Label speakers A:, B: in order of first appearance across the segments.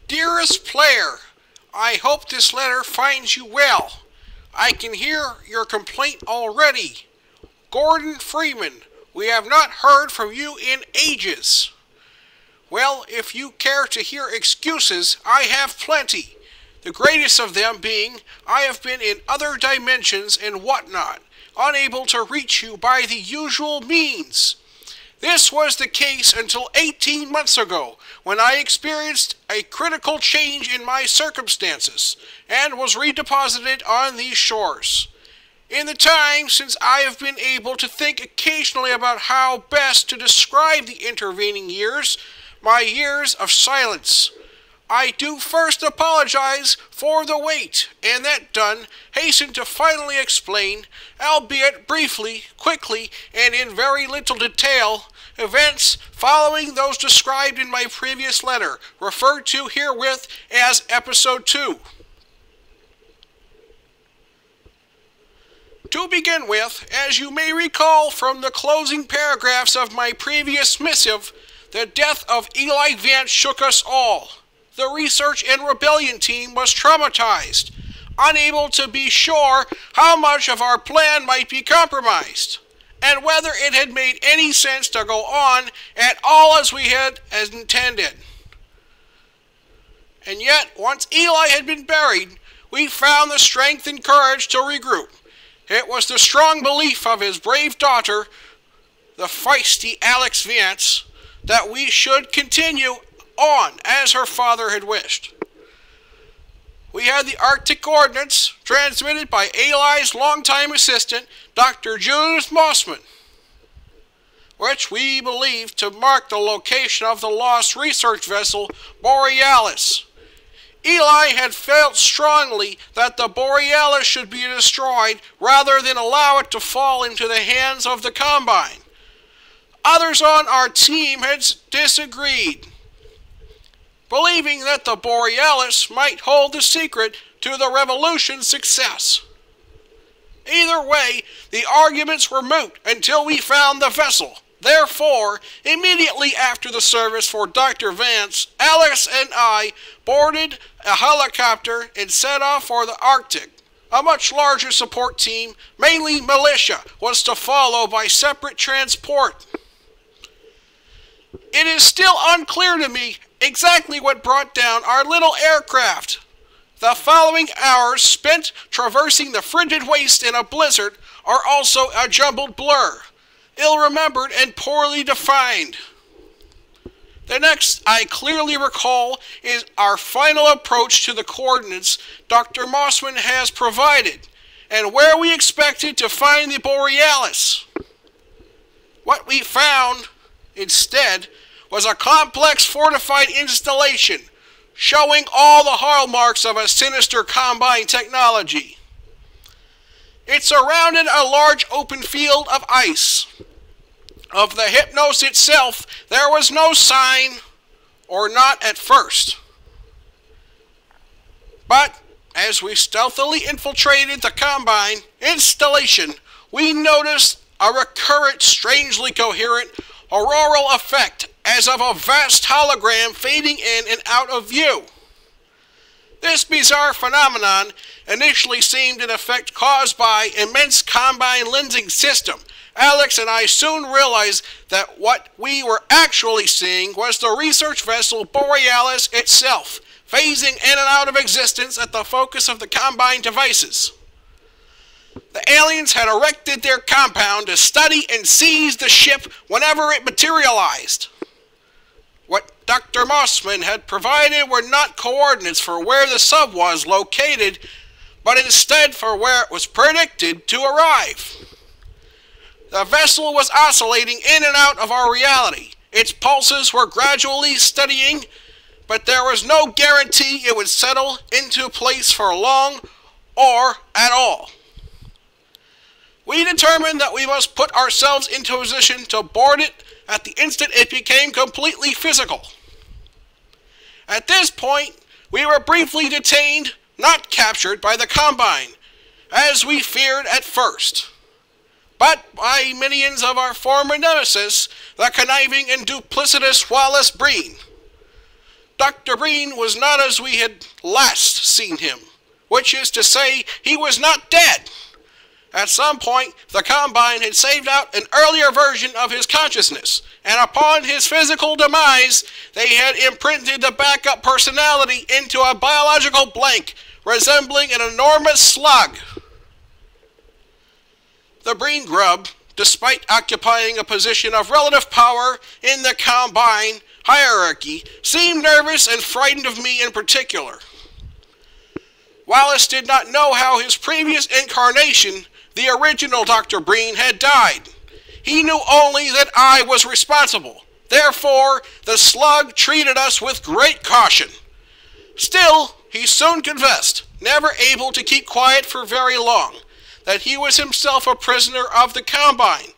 A: Dearest player, I hope this letter finds you well. I can hear your complaint already. Gordon Freeman, we have not heard from you in ages. Well, if you care to hear excuses, I have plenty. The greatest of them being, I have been in other dimensions and whatnot, unable to reach you by the usual means. This was the case until 18 months ago, when I experienced a critical change in my circumstances, and was redeposited on these shores. In the time since I have been able to think occasionally about how best to describe the intervening years, my years of silence. I do first apologize for the wait, and that done, hasten to finally explain, albeit briefly, quickly, and in very little detail, events following those described in my previous letter, referred to herewith as Episode 2. To begin with, as you may recall from the closing paragraphs of my previous missive, the death of Eli Vance shook us all. The research and rebellion team was traumatized, unable to be sure how much of our plan might be compromised, and whether it had made any sense to go on at all as we had intended. And yet, once Eli had been buried, we found the strength and courage to regroup. It was the strong belief of his brave daughter, the feisty Alex Vance, that we should continue on as her father had wished. We had the Arctic coordinates transmitted by Eli's longtime assistant, Dr. Judith Mossman, which we believed to mark the location of the lost research vessel Borealis. Eli had felt strongly that the Borealis should be destroyed rather than allow it to fall into the hands of the Combine. Others on our team had disagreed, believing that the Borealis might hold the secret to the revolution's success. Either way, the arguments were moot until we found the vessel. Therefore, immediately after the service for Dr. Vance, Alex and I boarded a helicopter and set off for the Arctic. A much larger support team, mainly militia, was to follow by separate transport. It is still unclear to me exactly what brought down our little aircraft. The following hours spent traversing the frigid waste in a blizzard are also a jumbled blur, ill-remembered and poorly defined. The next I clearly recall is our final approach to the coordinates Dr. Mossman has provided, and where we expected to find the Borealis. What we found, instead, was a complex fortified installation, showing all the hallmarks of a sinister Combine technology. It surrounded a large open field of ice. Of the Hypnos itself, there was no sign, or not at first. But, as we stealthily infiltrated the Combine installation, we noticed a recurrent, strangely coherent auroral effect as of a vast hologram fading in and out of view. This bizarre phenomenon initially seemed an effect caused by immense Combine lensing system. Alex and I soon realized that what we were actually seeing was the research vessel Borealis itself, phasing in and out of existence at the focus of the Combine devices. The aliens had erected their compound to study and seize the ship whenever it materialized. What Dr. Mossman had provided were not coordinates for where the sub was located, but instead for where it was predicted to arrive. The vessel was oscillating in and out of our reality. Its pulses were gradually steadying, but there was no guarantee it would settle into place for long or at all. We determined that we must put ourselves into a position to board it at the instant it became completely physical. At this point, we were briefly detained, not captured by the Combine, as we feared at first, but by minions of our former nemesis, the conniving and duplicitous Wallace Breen. Dr. Breen was not as we had last seen him, which is to say, he was not dead. At some point, the Combine had saved out an earlier version of his consciousness, and upon his physical demise, they had imprinted the backup personality into a biological blank, resembling an enormous slug. The Breen grub, despite occupying a position of relative power in the Combine hierarchy, seemed nervous and frightened of me in particular. Wallace did not know how his previous incarnation, the original Dr. Breen, had died. He knew only that I was responsible. Therefore, the slug treated us with great caution. Still, he soon confessed, never able to keep quiet for very long, that he was himself a prisoner of the Combine.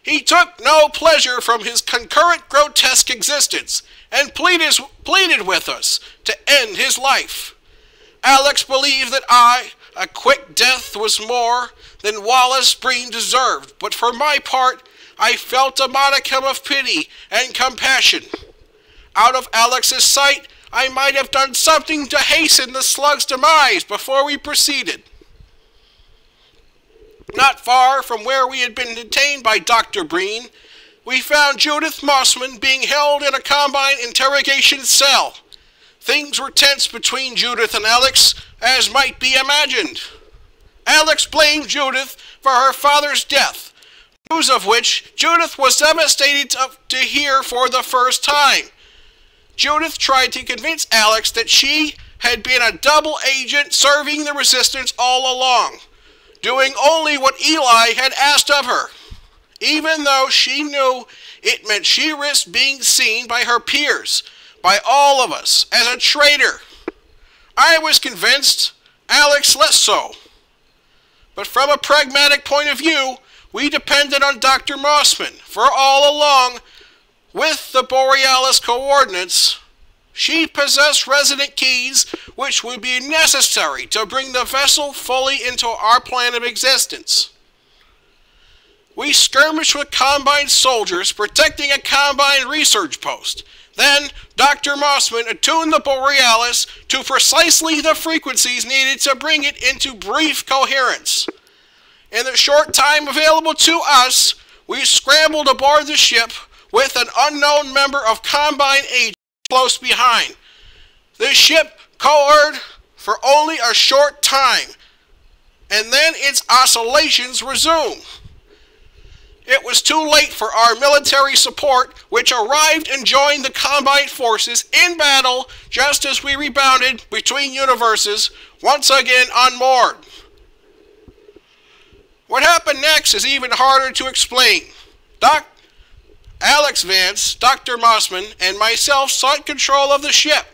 A: He took no pleasure from his concurrent grotesque existence, and pleaded with us to end his life. Alex believed that a quick death was more than Wallace Breen deserved, but for my part, I felt a modicum of pity and compassion. Out of Alex's sight, I might have done something to hasten the slug's demise before we proceeded. Not far from where we had been detained by Dr. Breen, we found Judith Mossman being held in a Combine interrogation cell. Things were tense between Judith and Alex, as might be imagined. Alex blamed Judith for her father's death, news of which Judith was devastated to hear for the first time. Judith tried to convince Alex that she had been a double agent serving the resistance all along, doing only what Eli had asked of her, even though she knew it meant she risked being seen by her peers, by all of us, as a traitor. I was convinced, Alex less so. But from a pragmatic point of view, we depended on Dr. Mossman, for all along, with the Borealis coordinates, she possessed resident keys which would be necessary to bring the vessel fully into our plan of existence. We skirmished with Combine soldiers protecting a Combine research post. Then, Dr. Mossman attuned the Borealis to precisely the frequencies needed to bring it into brief coherence. In the short time available to us, we scrambled aboard the ship with an unknown member of Combine agents close behind. The ship cohered for only a short time, and then its oscillations resumed. It was too late for our military support, which arrived and joined the Combine forces in battle just as we rebounded between universes, once again unmoored. What happened next is even harder to explain. Alex Vance, Dr. Mossman, and myself sought control of the ship,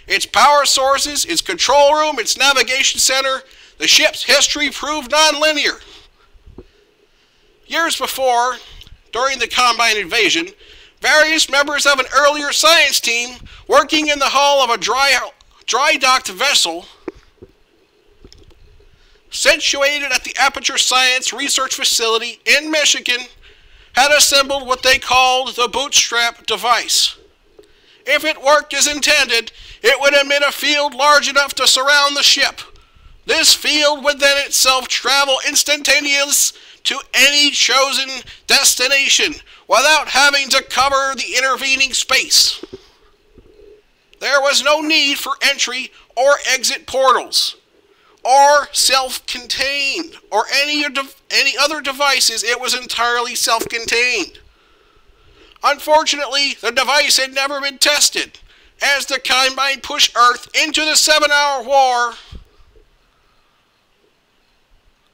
A: its power sources, its control room, its navigation center. The ship's history proved non-linear. Years before, during the Combine invasion, various members of an earlier science team working in the hull of a dry-docked vessel situated at the Aperture Science Research Facility in Michigan had assembled what they called the bootstrap device. If it worked as intended, it would emit a field large enough to surround the ship. This field would then itself travel instantaneous to any chosen destination without having to cover the intervening space. There was no need for entry or exit portals, or self-contained, or any other devices. It was entirely self-contained. Unfortunately, the device had never been tested. As the Combine pushed Earth into the 7-hour war,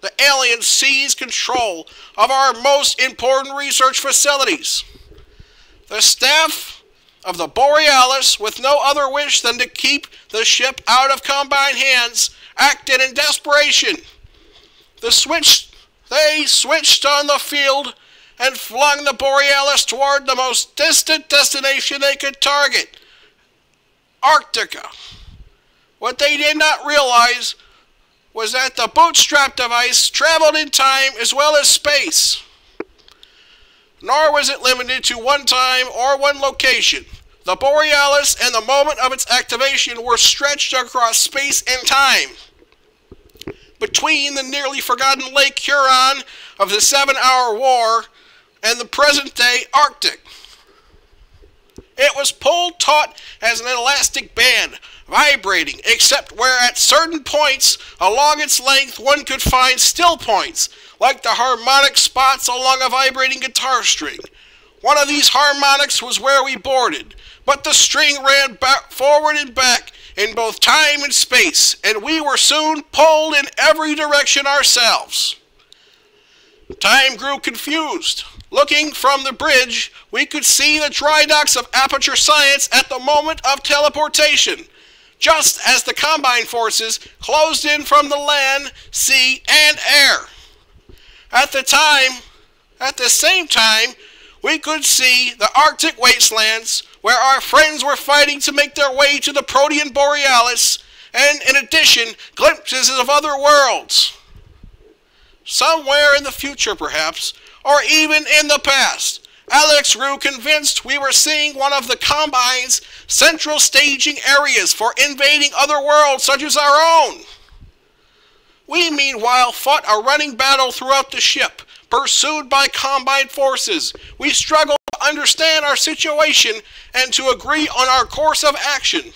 A: the aliens seized control of our most important research facilities. The staff of the Borealis, with no other wish than to keep the ship out of Combine hands, acted in desperation. They switched on the field and flung the Borealis toward the most distant destination they could target, Arctica. What they did not realize was that the bootstrap device traveled in time as well as space. Nor was it limited to one time or one location. The Borealis and the moment of its activation were stretched across space and time. Between the nearly forgotten Lake Huron of the 7-Hour War and the present-day Arctic. It was pulled taut as an elastic band, vibrating, except where at certain points along its length one could find still points, like the harmonic spots along a vibrating guitar string. One of these harmonics was where we boarded, but the string ran back, forward and back in both time and space, and we were soon pulled in every direction ourselves. Time grew confused. Looking from the bridge, we could see the dry docks of Aperture Science at the moment of teleportation, just as the Combine forces closed in from the land, sea, and air. At the same time, we could see the Arctic wastelands, where our friends were fighting to make their way to the Protean Borealis, and in addition, glimpses of other worlds. Somewhere in the future, perhaps, or even in the past, Alex grew convinced we were seeing one of the Combine's central staging areas for invading other worlds such as our own. We, meanwhile, fought a running battle throughout the ship, pursued by Combine forces. We struggled to understand our situation and to agree on our course of action.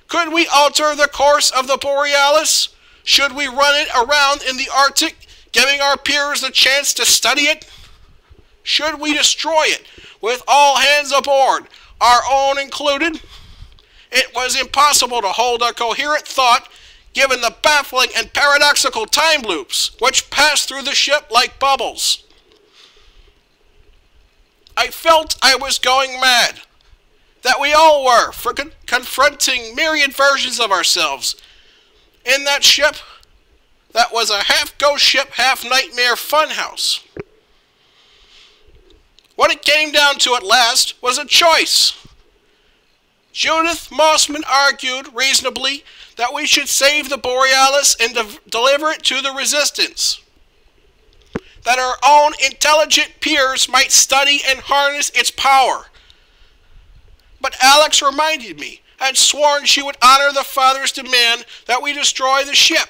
A: Could we alter the course of the Borealis? Should we run it around in the Arctic, giving our peers the chance to study it? Should we destroy it, with all hands aboard, our own included? It was impossible to hold a coherent thought, given the baffling and paradoxical time loops which passed through the ship like bubbles. I felt I was going mad, that we all were, for confronting myriad versions of ourselves. In that ship, that was a half-ghost ship, half-nightmare funhouse. What it came down to at last was a choice. Judith Mossman argued reasonably that we should save the Borealis and deliver it to the Resistance, that our own intelligent peers might study and harness its power. But Alex reminded me, had sworn she would honor the father's demand that we destroy the ship.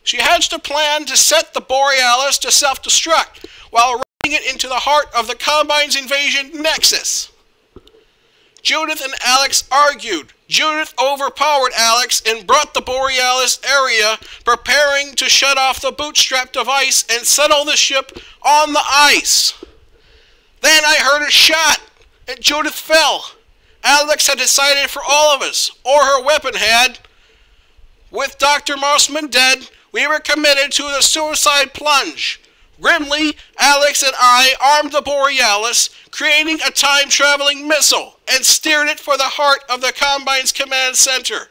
A: She hatched a plan to set the Borealis to self-destruct, while running it into the heart of the Combine's invasion nexus. Judith and Alex argued. Judith overpowered Alex and brought the Borealis area, preparing to shut off the bootstrap device and settle the ship on the ice. Then I heard a shot, and Judith fell. Alex had decided for all of us, or her weapon had. With Dr. Mossman dead, we were committed to the suicide plunge. Grimly, Alex and I armed the Borealis, creating a time-traveling missile, and steered it for the heart of the Combine's command center.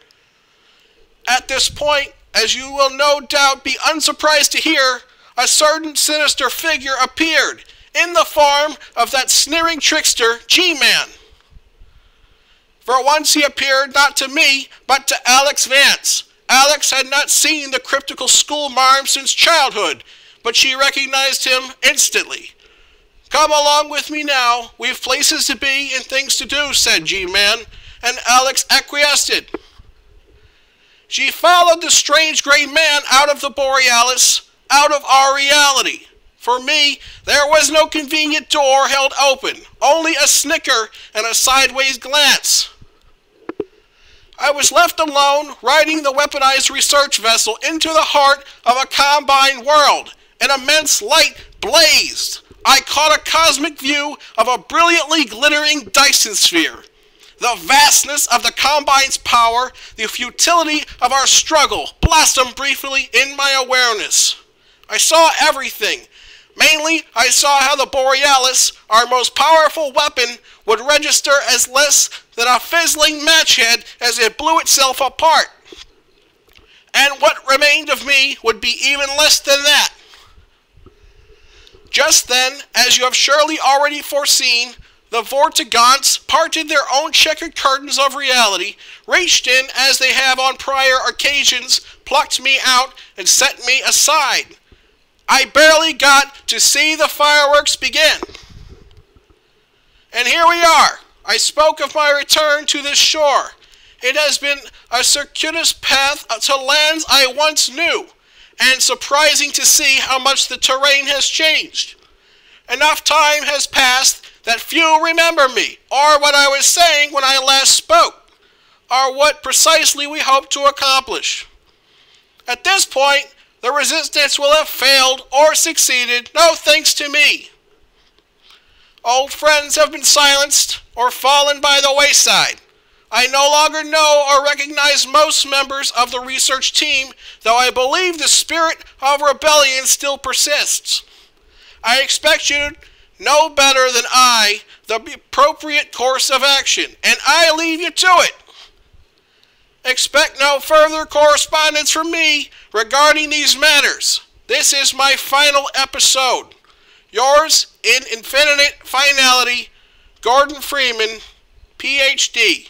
A: At this point, as you will no doubt be unsurprised to hear, a certain sinister figure appeared, in the form of that sneering trickster, G-Man. For once he appeared not to me, but to Alex Vance. Alex had not seen the cryptical schoolmarm since childhood, but she recognized him instantly. "Come along with me now. We've places to be and things to do," said G-Man, and Alex acquiesced. She followed the strange gray man out of the Borealis, out of our reality. For me, there was no convenient door held open, only a snicker and a sideways glance. I was left alone, riding the weaponized research vessel into the heart of a Combine world. An immense light blazed. I caught a cosmic view of a brilliantly glittering Dyson sphere. The vastness of the Combine's power, the futility of our struggle, blossomed briefly in my awareness. I saw everything. Mainly, I saw how the Borealis, our most powerful weapon, would register as less than a fizzling match head as it blew itself apart. And what remained of me would be even less than that. Just then, as you have surely already foreseen, the Vortigaunts parted their own checkered curtains of reality, reached in as they have on prior occasions, plucked me out, and set me aside. I barely got to see the fireworks begin. And here we are, I spoke of my return to this shore. It has been a circuitous path to lands I once knew, and surprising to see how much the terrain has changed. Enough time has passed that few remember me, or what I was saying when I last spoke, or what precisely we hoped to accomplish. At this point, the resistance will have failed or succeeded, no thanks to me. Old friends have been silenced or fallen by the wayside. I no longer know or recognize most members of the research team, though I believe the spirit of rebellion still persists. I expect you to know better than I the appropriate course of action, and I leave you to it. Expect no further correspondence from me regarding these matters. This is my final episode. Yours in infinite finality, Gordon Freeman, Ph.D.